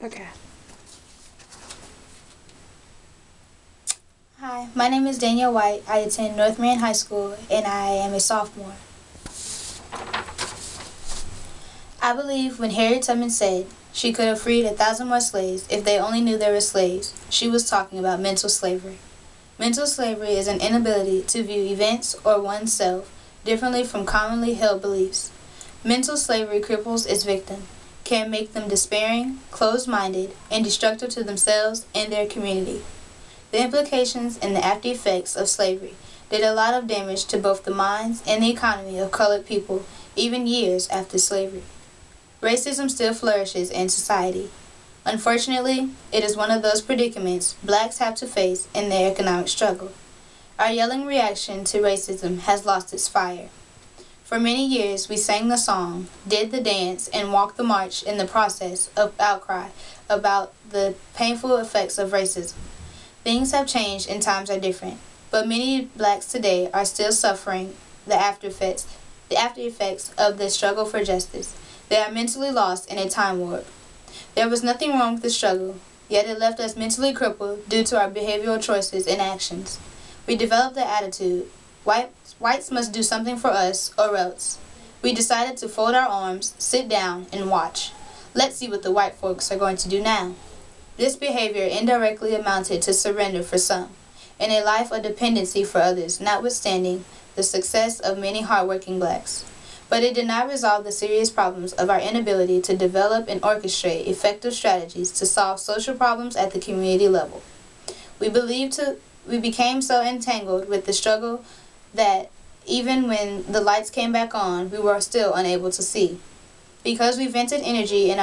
Okay. Hi, my name is Danielle White. I attend North Marion High School and I am a sophomore. I believe when Harriet Tubman said she could have freed 1,000 more slaves if they only knew they were slaves, she was talking about mental slavery. Mental slavery is an inability to view events or oneself differently from commonly held beliefs. Mental slavery cripples its victim, can make them despairing, closed-minded, and destructive to themselves and their community. The implications and the after effects of slavery did a lot of damage to both the minds and the economy of colored people even years after slavery. Racism still flourishes in society. Unfortunately, it is one of those predicaments blacks have to face in their economic struggle. Our yelling reaction to racism has lost its fire. For many years, we sang the song, did the dance, and walked the march in the process of outcry about the painful effects of racism. Things have changed and times are different, but many blacks today are still suffering the after effects of the struggle for justice. They are mentally lost in a time warp. There was nothing wrong with the struggle, yet it left us mentally crippled due to our behavioral choices and actions. We developed the attitude, whites must do something for us or else. We decided to fold our arms, sit down, and watch. Let's see what the white folks are going to do now. This behavior indirectly amounted to surrender for some, and a life of dependency for others, notwithstanding the success of many hardworking blacks. But it did not resolve the serious problems of our inability to develop and orchestrate effective strategies to solve social problems at the community level. We became so entangled with the struggle that even when the lights came back on, we were still unable to see. Because we vented energy in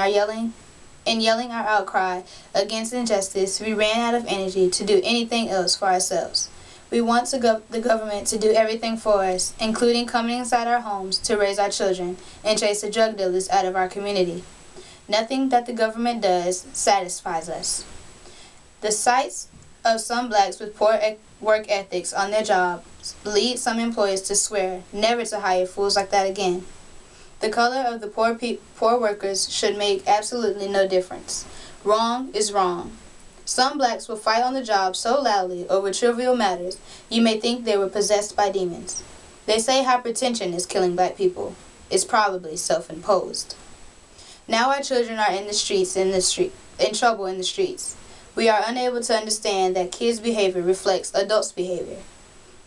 yelling our outcry against injustice, we ran out of energy to do anything else for ourselves. We want the government to do everything for us, including coming inside our homes to raise our children and chase the drug dealers out of our community. Nothing that the government does satisfies us. The sights of some blacks with poor work ethics on their jobs lead some employers to swear never to hire fools like that again. The color of the poor workers should make absolutely no difference. Wrong is wrong. Some blacks will fight on the job so loudly over trivial matters you may think they were possessed by demons. They say hypertension is killing black people. It's probably self-imposed. Now our children are in trouble in the streets. We are unable to understand that kids' behavior reflects adults' behavior.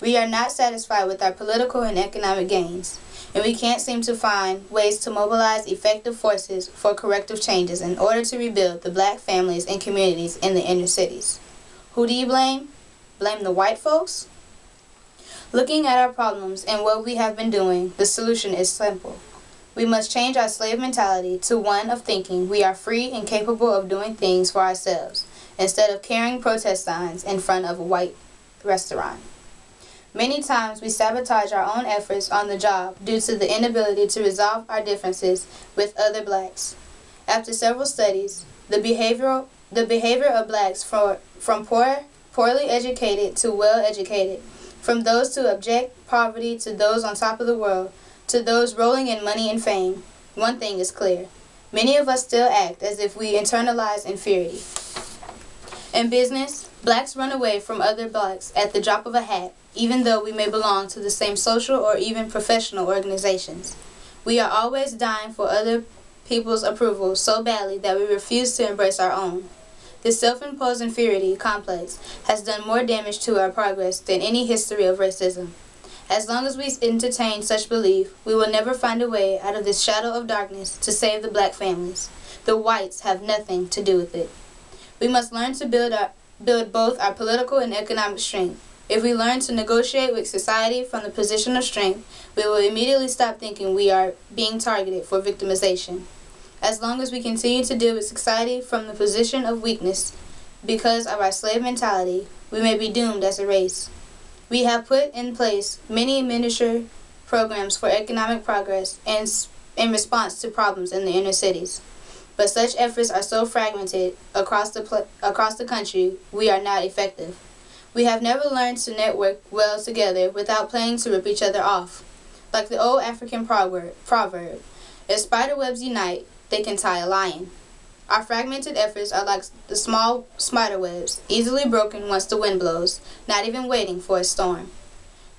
We are not satisfied with our political and economic gains, and we can't seem to find ways to mobilize effective forces for corrective changes in order to rebuild the black families and communities in the inner cities. Who do you blame? Blame the white folks? Looking at our problems and what we have been doing, the solution is simple. We must change our slave mentality to one of thinking we are free and capable of doing things for ourselves, instead of carrying protest signs in front of a white restaurant. Many times we sabotage our own efforts on the job due to the inability to resolve our differences with other blacks. After several studies, the behavior of blacks from poorly educated to well educated, from those to abject poverty to those on top of the world, to those rolling in money and fame, one thing is clear. Many of us still act as if we internalize inferiority. In business, blacks run away from other blacks at the drop of a hat, even though we may belong to the same social or even professional organizations. We are always dying for other people's approval so badly that we refuse to embrace our own. This self-imposed inferiority complex has done more damage to our progress than any history of racism. As long as we entertain such belief, we will never find a way out of this shadow of darkness to save the black families. The whites have nothing to do with it. We must learn to build both our political and economic strength. If we learn to negotiate with society from the position of strength, we will immediately stop thinking we are being targeted for victimization. As long as we continue to deal with society from the position of weakness because of our slave mentality, we may be doomed as a race. We have put in place many miniature programs for economic progress and in response to problems in the inner cities. But such efforts are so fragmented across the country, we are not effective. We have never learned to network well together without planning to rip each other off. Like the old African proverb, if spider webs unite, they can tie a lion. Our fragmented efforts are like the small spider webs, easily broken once the wind blows, not even waiting for a storm.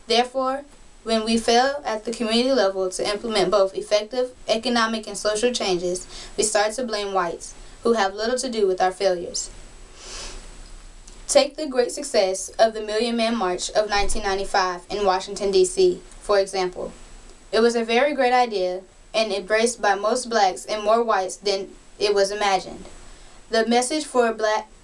Therefore, when we fail at the community level to implement both effective economic and social changes, we start to blame whites, who have little to do with our failures. Take the great success of the Million Man March of 1995 in Washington, D.C., for example. It was a very great idea and embraced by most blacks and more whites than it was imagined. The message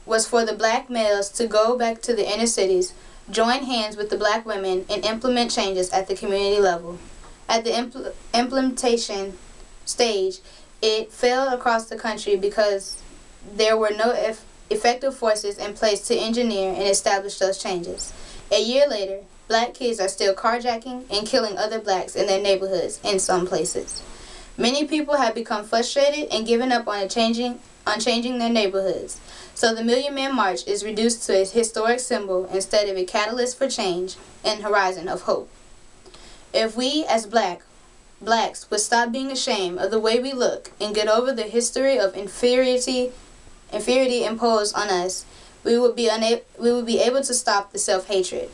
was for the black males to go back to the inner cities, join hands with the black women, and implement changes at the community level. At the implementation stage, it failed across the country because there were no effective forces in place to engineer and establish those changes. A year later, black kids are still carjacking and killing other blacks in their neighborhoods in some places. Many people have become frustrated and given up on changing their neighborhoods. So the Million Man March is reduced to a historic symbol instead of a catalyst for change and horizon of hope. If we as blacks would stop being ashamed of the way we look and get over the history of inferiority imposed on us, we would be able to stop the self-hatred.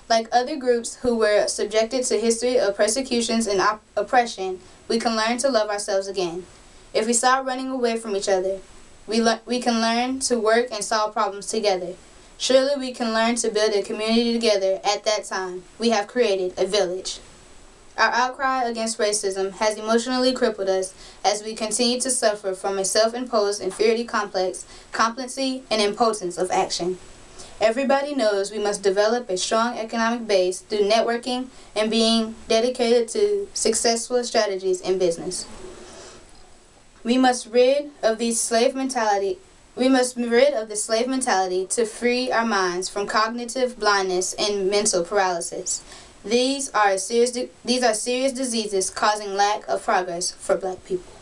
Like other groups who were subjected to history of persecutions and oppression, we can learn to love ourselves again. If we stop running away from each other, we can learn to work and solve problems together. Surely we can learn to build a community together. At that time, we have created a village. Our outcry against racism has emotionally crippled us as we continue to suffer from a self-imposed inferiority complex, complacency, and impotence of action. Everybody knows we must develop a strong economic base through networking and being dedicated to successful strategies in business. We must rid of the slave mentality to free our minds from cognitive blindness and mental paralysis. These are serious diseases causing lack of progress for black people.